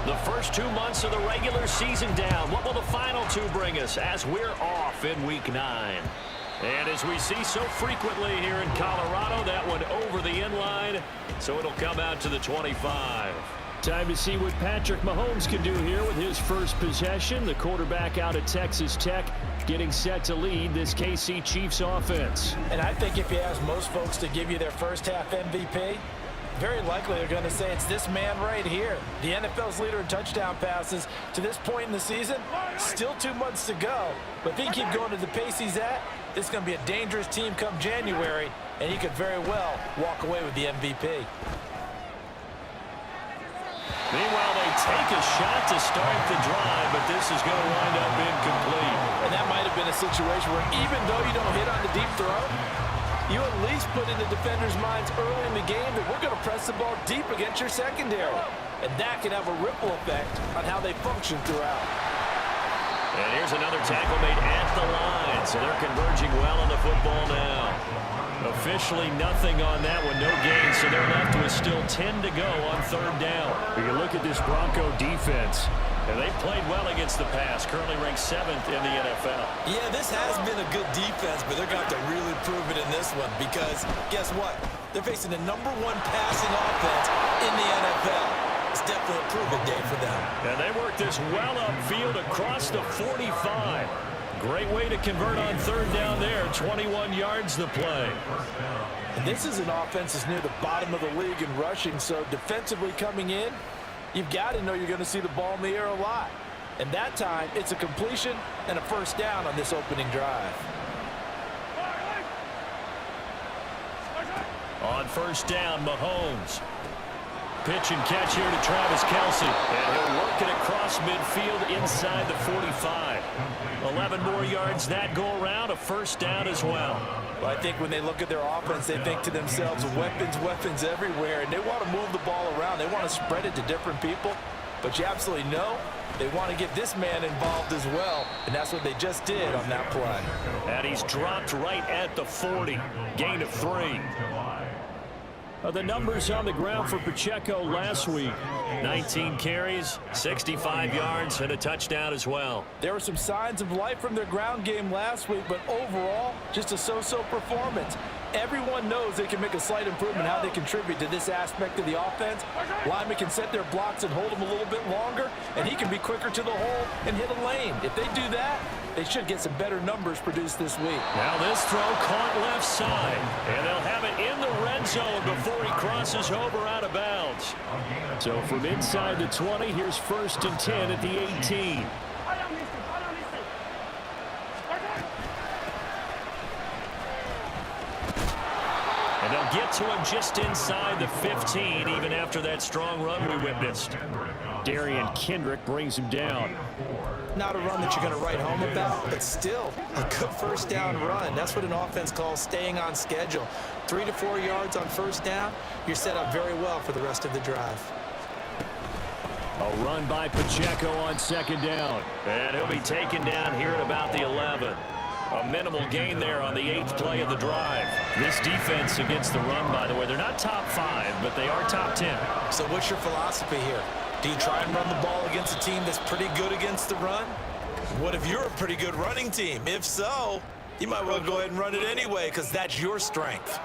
The first 2 months of the regular season down. What will the final two bring us as we're off in Week 9? And as we see so frequently here in Colorado, that one over the end line, so it'll come out to the 25. Time to see what Patrick Mahomes can do here with his first possession. The quarterback out of Texas Tech getting set to lead this KC Chiefs offense. And I think if you ask most folks to give you their first half MVP, very likely they're going to say it's this man right here. The NFL's leader in touchdown passes to this point in the season. Still 2 months to go. But if he can keep going to the pace he's at, this is going to be a dangerous team come January, and he could very well walk away with the MVP. Meanwhile, they take a shot to start the drive, but this is going to wind up incomplete. And that might have been a situation where even though you don't hit on the deep throw, you at least put in the defenders' minds early in the game that we're going to press the ball deep against your secondary. And that can have a ripple effect on how they function throughout. And here's another tackle made at the line, so they're converging well on the football now. Officially nothing on that one, no gain, so they're left with still 10 to go on third down. You look at this Bronco defense. And they played well against the pass, currently ranked 7th in the NFL. Yeah, this has been a good defense, but they're going to have to really prove it in this one because guess what? They're facing the #1 passing offense in the NFL. It's definitely a prove-it day for them. And they work this well upfield across the 45. Great way to convert on third down there. 21 yards the play. And this is an offense that's near the bottom of the league in rushing, so defensively coming in, you've got to know you're going to see the ball in the air a lot. And that time, it's a completion and a first down on this opening drive. On first down, Mahomes. Pitch and catch here to Travis Kelce. And he'll work it across midfield inside the 45. 11 more yards that go around, a first down as well. Well, I think when they look at their offense, they think to themselves, weapons everywhere, and they want to move the ball around. They want to spread it to different people, but you absolutely know they want to get this man involved as well, and that's what they just did on that play. And he's dropped right at the 40. Gain of 3. The numbers on the ground for Pacheco last week. 19 carries, 65 yards, and a touchdown as well. There were some signs of life from their ground game last week, but overall, just a so-so performance. Everyone knows they can make a slight improvement how they contribute to this aspect of the offense. Linemen can set their blocks and hold them a little bit longer, and he can be quicker to the hole and hit a lane. If they do that, they should get some better numbers produced this week. Now this throw caught left side, and they'll have it in the red zone before he crosses over out of bounds. So from inside the 20, here's 1st and 10 at the 18. And they'll get to him just inside the 15, even after that strong run we witnessed. Darian Kendrick brings him down. Not a run that you're going to write home about, but still a good first down run. That's what an offense calls staying on schedule. 3 to 4 yards on first down, you're set up very well for the rest of the drive. A run by Pacheco on second down. And he'll be taken down here at about the 11. A minimal gain there on the 8th play of the drive. This defense against the run, by the way, they're not top 5, but they are top 10. So what's your philosophy here? Do you try and run the ball against a team that's pretty good against the run? What if you're a pretty good running team? If so, you might well go ahead and run it anyway because that's your strength.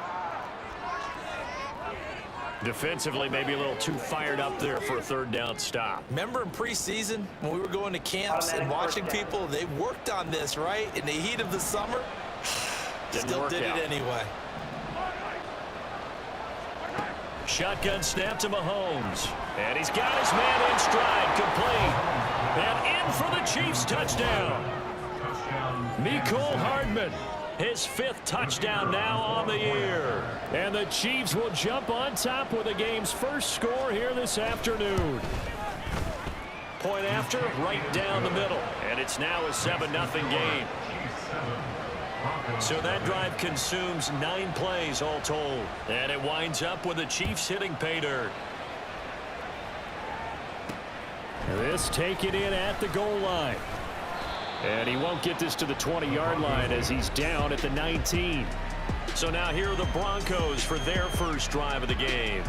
Defensively, maybe a little too fired up there for a third down stop. Remember in preseason when we were going to camps and watching people, they worked on this, right? In the heat of the summer, still did it anyway. Shotgun snap to Mahomes. And he's got his man in stride, complete. And in for the Chiefs touchdown. Mecole Hardman, his 5th touchdown now on the year. And the Chiefs will jump on top with the game's first score here this afternoon. Point after, right down the middle. And it's now a 7-0 game. So that drive consumes 9 plays all told. And it winds up with the Chiefs hitting pay dirt. This taken in at the goal line. And he won't get this to the 20-yard line as he's down at the 19. So now here are the Broncos for their first drive of the game.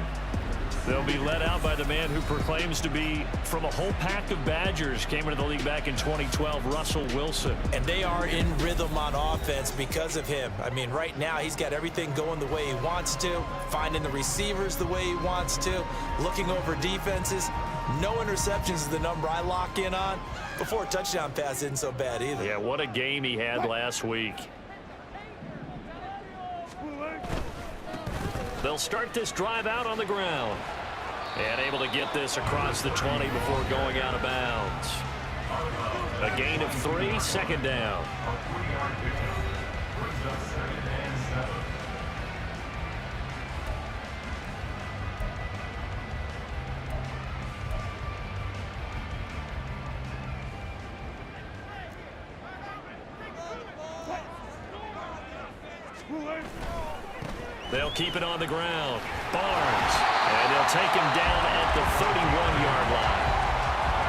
They'll be led out by the man who proclaims to be from a whole pack of Badgers. Came into the league back in 2012, Russell Wilson. And they are in rhythm on offense because of him. I mean, right now he's got everything going the way he wants to, finding the receivers the way he wants to, looking over defenses. No interceptions is the number I lock in on. Before a touchdown pass isn't so bad either. Yeah, what a game he had last week. They'll start this drive out on the ground. And able to get this across the 20 before going out of bounds. A gain of 3, 2nd down. They'll keep it on the ground. Barnes. And they'll take him down at the 31-yard line.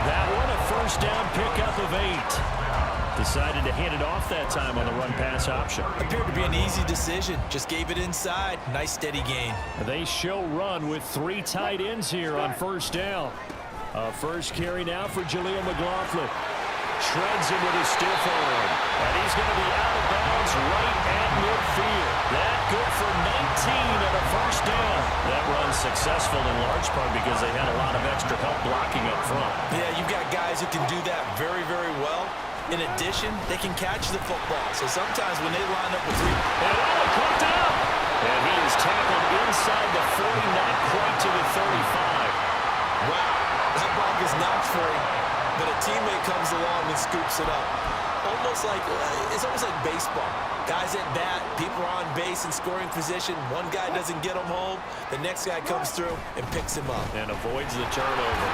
That one a 1st down pickup of 8. Decided to hand it off that time on the run-pass option. Appeared to be an easy decision. Just gave it inside. Nice steady gain. They show run with 3 tight ends here on 1st down. First carry now for Jaleel McLaughlin. Shreds him with his stiff arm. And he's going to be out of bounds right at midfield. That good for 19 and a 1st down. That run successful in large part because they had a lot of extra help blocking up front. Yeah, you've got guys who can do that very, very well. In addition, they can catch the football. So sometimes when they line up with 3... And caught down. And he is tackled inside the 40, not quite to the 35. Wow, that block is not free. But a teammate comes along and scoops it up. It's almost like baseball. Guys at bat, people are on base in scoring position. One guy doesn't get him home. The next guy comes through and picks him up. And avoids the turnover.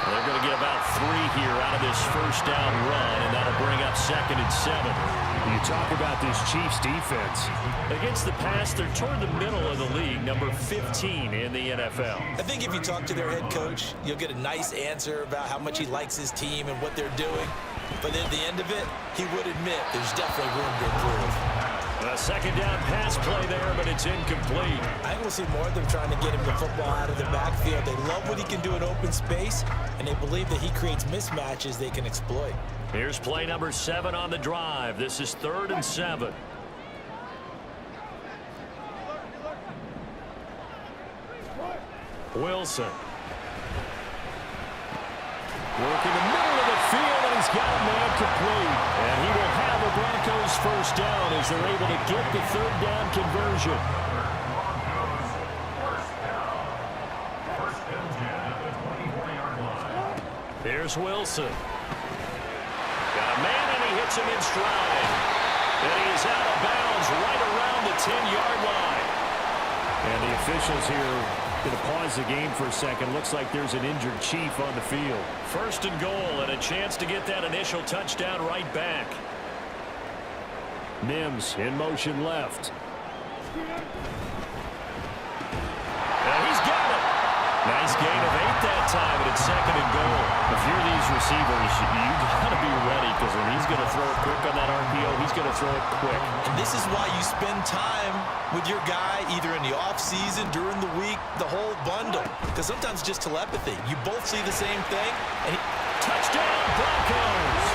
They're going to get about 3 here out of this 1st down run, and that'll bring up 2nd and 7. You talk about this Chiefs defense. Against the pass, they're toward the middle of the league, number 15 in the NFL. I think if you talk to their head coach, you'll get a nice answer about how much he likes his team and what they're doing. But at the end of it, he would admit there's definitely room to improve. A 2nd down pass play there, but it's incomplete. I think we'll see more of them trying to get him the football out of the backfield. They love what he can do in open space, and they believe that he creates mismatches they can exploit. Here's play number 7 on the drive. This is 3rd and 7. Wilson. Working the middle of the field, and he's got a man complete. And he will have a Broncos 1st down as they're able to get the 3rd down conversion. Here's Wilson. Got a man, and he hits him in stride. And he is out of bounds right around the 10-yard line. And the officials here going to pause the game for a second. Looks like there's an injured Chief on the field. 1st and goal, and a chance to get that initial touchdown right back. Mims in motion left. And he's got it. Nice gain of 8 that time, and it's 2nd and goal. If you're these receivers, you got to be ready, because when he's going to throw it quick on that RPO, he's going to throw it quick. And this is why you spend time with your guy either in the offseason, during the week, the whole bundle. Because sometimes just telepathy. You both see the same thing. And touchdown, Broncos!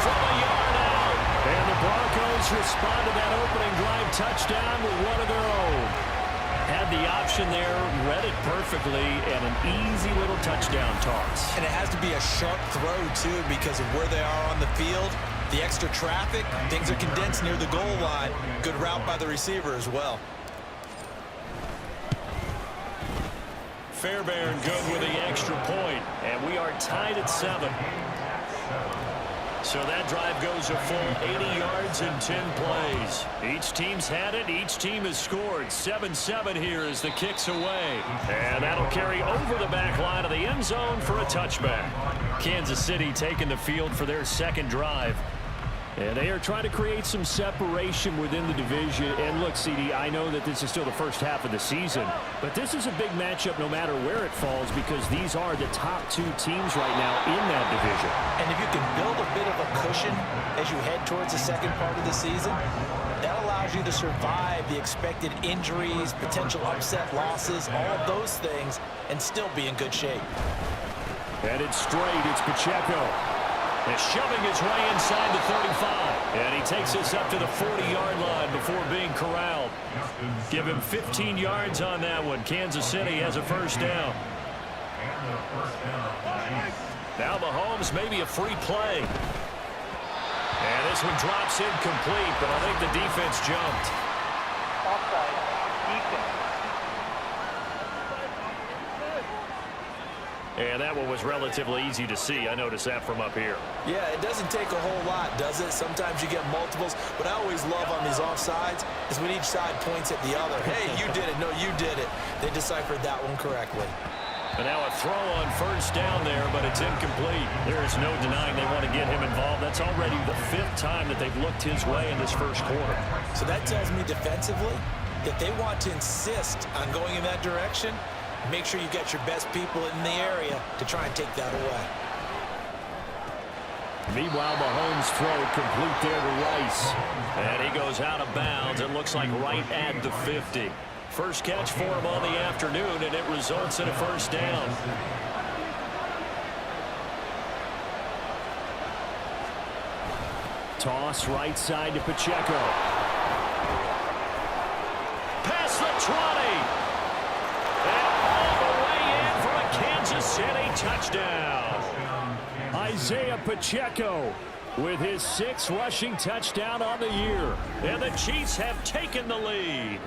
From a yard out. And the Broncos respond to that opening drive touchdown with one of their own. Had the option there, read it perfectly, and an easy little touchdown toss. And it has to be a sharp throw, too, because of where they are on the field. The extra traffic, things are condensed near the goal line. Good route by the receiver as well. Fairbairn good with the extra point, and we are tied at 7. So that drive goes a full 80 yards in 10 plays. Each team's had it. Each team has scored. 7-7 here as the kick's away. And that'll carry over the back line of the end zone for a touchback. Kansas City taking the field for their 2nd drive. And they are trying to create some separation within the division. And look, CD, I know that this is still the first half of the season, but this is a big matchup no matter where it falls, because these are the top 2 teams right now in that division. And if you can build a bit of a cushion as you head towards the second part of the season, that allows allows you to survive the expected injuries, potential upset losses, all of those things, and still be in good shape. Headed straight, it's Pacheco. And shoving his way inside the 35. And he takes us up to the 40-yard line before being corralled. Give him 15 yards on that one. Kansas City has a first down. Now Mahomes, maybe a free play. And this one drops incomplete, but I think the defense jumped. Offside, defense. And that one was relatively easy to see. I noticed that from up here. Yeah, it doesn't take a whole lot, does it? Sometimes you get multiples. What I always love on these offsides is when each side points at the other. Hey, you did it. No, you did it. They deciphered that one correctly. And now a throw on first down there, but it's incomplete. There is no denying they want to get him involved. That's already the 5th time that they've looked his way in this first quarter. So that tells me defensively that they want to insist on going in that direction. Make sure you get your best people in the area to try and take that away. Meanwhile, Mahomes' throw complete there to Rice. And he goes out of bounds. It looks like right at the 50. First catch for him on the afternoon, and it results in a first down. Toss right side to Pacheco. Past the 20. And all the way in for a Kansas City touchdown. Isaiah Pacheco with his 6th rushing touchdown on the year. And the Chiefs have taken the lead.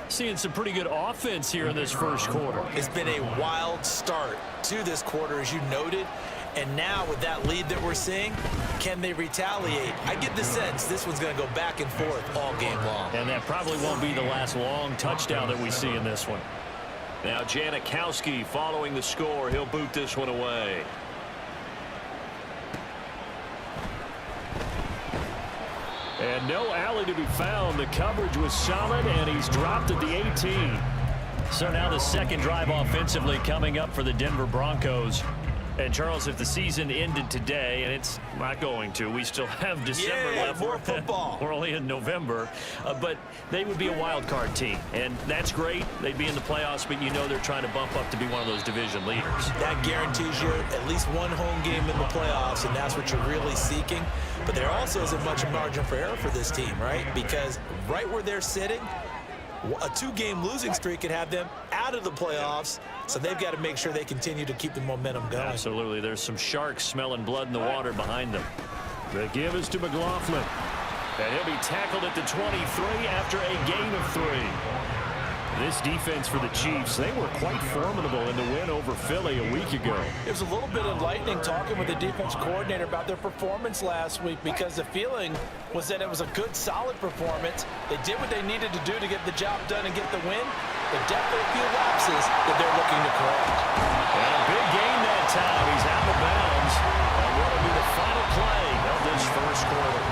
Seeing some pretty good offense here in this first quarter. It's been a wild start to this quarter, as you noted. And now with that lead that we're seeing, can they retaliate? I get the sense this one's going to go back and forth all game long. And that probably won't be the last long touchdown that we see in this one. Now Janikowski following the score. He'll boot this one away. And no alley to be found. The coverage was solid, and he's dropped at the 18. So now the second drive offensively coming up for the Denver Broncos. And, Charles, if the season ended today, and it's not going to, we still have December left. More football. We're only in November. But they would be a wild card team, and that's great. They'd be in the playoffs, but you know they're trying to bump up to be one of those division leaders. That guarantees you at least one home game in the playoffs, and that's what you're really seeking. But there also isn't much margin for error for this team, right? Because right where they're sitting, a 2-game losing streak could have them out of the playoffs, so they've got to make sure they continue to keep the momentum going. Absolutely. There's some sharks smelling blood in the water behind them. The give is to McLaughlin. And he'll be tackled at the 23 after a gain of 3. This defense for the Chiefs, they were quite formidable in the win over Philly a week ago. It was a little bit enlightening talking with the defense coordinator about their performance last week, because the feeling was that it was a good, solid performance. They did what they needed to do to get the job done and get the win, but definitely a few lapses that they're looking to correct. And a big gain that time. He's out of bounds. And what will be the final play of this first quarter?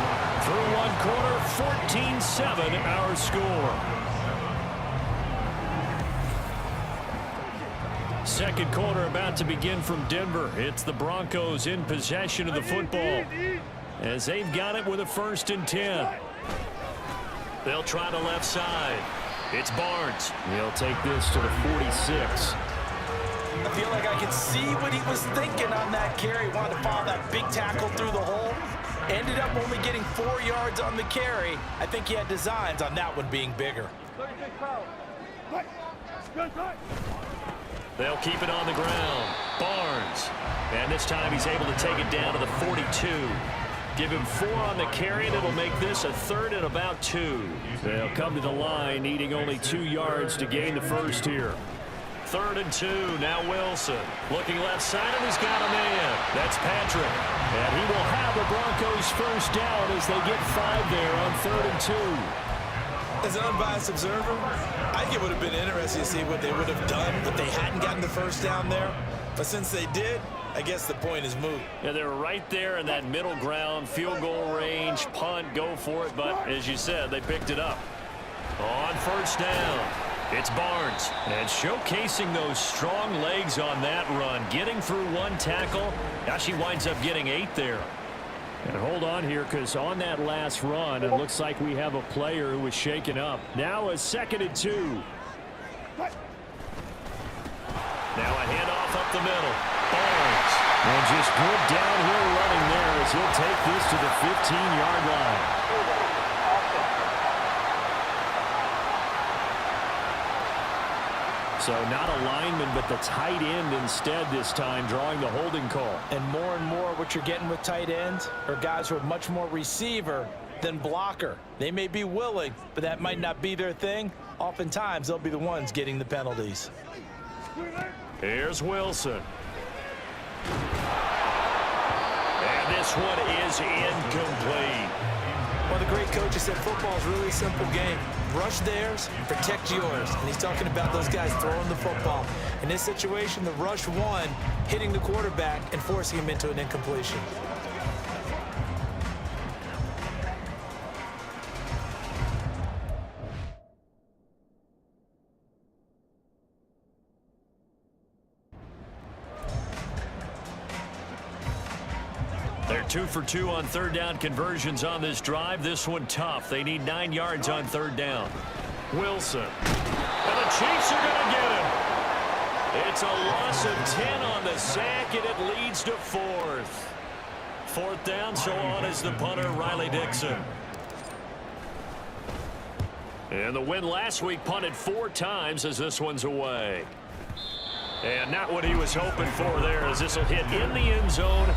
Through one quarter, 14-7 our score. Second quarter about to begin from Denver. It's the Broncos in possession of the football as they've got it with a 1st and 10. They'll try the left side. It's Barnes. He'll take this to the 46. I feel like I can see what he was thinking on that carry. Wanted to follow that big tackle through the hole. Ended up only getting 4 yards on the carry. I think he had designs on that one being bigger. They'll keep it on the ground. Barnes. And this time he's able to take it down to the 42. Give him 4 on the carry, and it'll make this a 3rd and about 2. They'll come to the line, needing only 2 yards to gain the first here. 3rd and 2. Now Wilson. Looking left side, and he's got a man. That's Patrick. And he will have the Broncos first down as they get 5 there on 3rd and 2. As an unbiased observer, I think it would have been interesting to see what they would have done if they hadn't gotten the first down there. But since they did, I guess the point is moot. Yeah, they were right there in that middle ground, field goal range, punt, go for it. But as you said, they picked it up. On first down, it's Barnes. And showcasing those strong legs on that run, getting through 1 tackle. Now she winds up getting 8 there. And hold on here, because on that last run, it looks like we have a player who was shaken up. Now a 2nd and 2. Now a handoff up the middle. Barnes. And just good downhill running there as he'll take this to the 15-yard line. So not a lineman, but the tight end instead this time, drawing the holding call. And more what you're getting with tight ends are guys who are much more receiver than blocker. They may be willing, but that might not be their thing. Oftentimes, they'll be the ones getting the penalties. Here's Wilson. And this one is incomplete. Well, the great coach has said football is really a simple game. Rush theirs, protect yours. And he's talking about those guys throwing the football. In this situation, the rush one, hitting the quarterback and forcing him into an incompletion. They're 2 for 2 on 3rd down conversions on this drive. This one tough. They need 9 yards on 3rd down. Wilson. And the Chiefs are going to get him. It's a loss of 10 on the sack, and it leads to 4th. 4th down, so on is the punter, Riley Dixon. And the win last week, punted 4 times as this one's away. And not what he was hoping for there, as this will hit in the end zone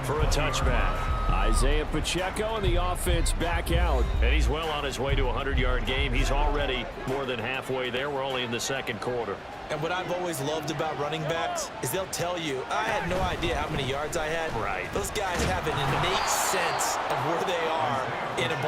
for a touchback. Isaiah Pacheco and the offense back out. And he's well on his way to a 100-yard game. He's already more than halfway there. We're only in the 2nd quarter. And what I've always loved about running backs is they'll tell you, I had no idea how many yards I had. Right. Those guys have an innate sense of where they are in a ball